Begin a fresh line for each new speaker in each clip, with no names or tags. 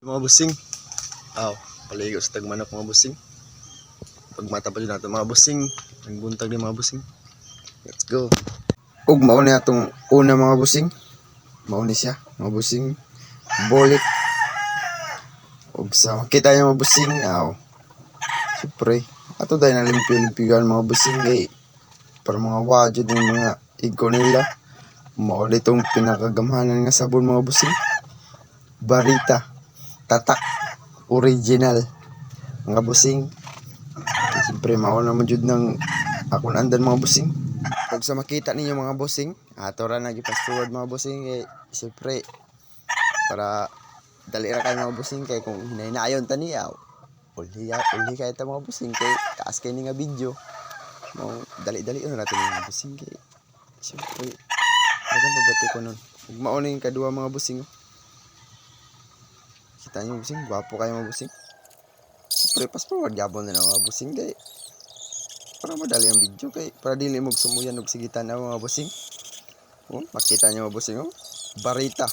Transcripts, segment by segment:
mga busing. Aw, paligo sa tagmanok mga busing. Pagmata pa dyan natin mga busing. Ang buntag din mga busing. Let's go. Ug mauni atong una mga busing. Mauni siya mga busing. Bolit. Ug sa makita niyo mga busing. Aw. Siyempre. Ato dahil na limpyo-limpyo mga busing. Kay para mga wadyo ng mga igo nila. Mauli itong pinakagamhanan nga sabon mga busing. Barita. Tatak. Original. Mga busing. Siyempre mauna naman jud ng akong andan mga busing. Pag sa makita ninyo mga busing, ato ra nag-fast forward mga busing. Eh, siyempre para dali ra kayo mga busing. Kay kung hinaynayon taniya, uli kayo ta mga busing. Kay taas kayo nga video. Dali-dali na natin mga busing. Kay siyempre dagang pabati ko nun. Ug mauna yung kadua mga busing. Kita nyo busing, gwapo kayo mga busing. Siyempre fast forward gabon na mga busing. Kay para madali ang video, kay para dili mo sumuyan og sigitan na mga busing. Oh, makita nyo mga busing, oh. Barita.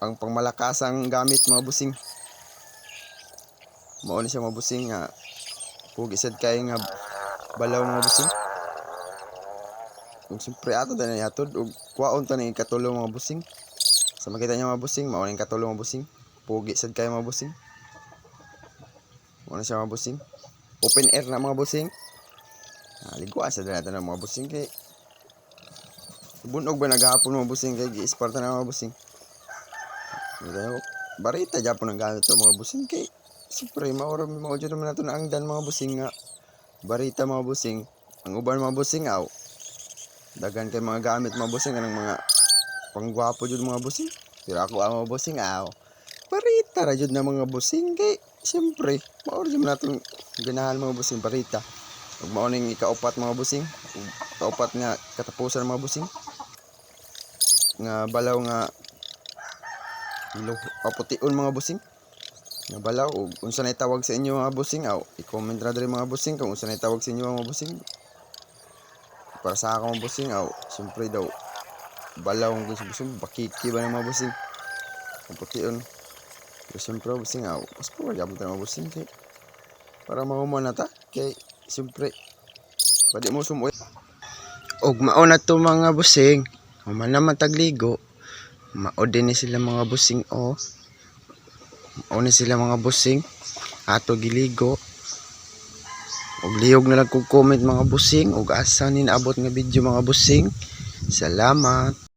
Ang pangmalakasang gamit mga busing. Mao ni siya mga busing nga pugisad kay nga balaw mga busing. Ug siyempre ato dali atod ug kuwaon ta ni katulong mga busing. Sa makita nyo mga busing, mao ni katulong mga busing. Pugisad kay mga busing. Mao na siya mga busing. Open air na mga busing. Liguan sa dala ng mga busing kay bunog ba naghapon mga busing kay gi-isparta na mga busing. Barita japon ang gamit ng mga busing kay siyempre maura mo jud naman nato na angdan mga busing nga barita mga busing. Ang uban mga busing aw dagan kay mga gamit mga busing kanang mga panggwapo jud mga busing. Pero ako ang mga busing aw barita ra jud na mga busing kay siyempre maura jud nato ganahan mga busing barita. Ug mao ning ikaupat mga busing. Kaupat nga katapusan mga busing. Nga balaw nga pution mga busing. Nga balaw ug unsa nay tawag sa inyo mga busing aw i-comment ra diri mga busing kung unsa nay tawag sa inyo mga busing. Para sa ako mga busing aw siyempre daw balaw ang gusto bakiki ba ng mga busing. Ang pution. Pero siyempre busing aw mas po gyapon ta mga busing kay para mahuman na ta kay siyempre pwede mo sumuot. Og mao na to mga busing. Human naman tagligo. Mao din ni sila mga busing o. Mao ni sila mga busing. Ato giligo. Og lihog na lang kog comment mga busing. Og asa ni naabot nga video mga busing. Salamat.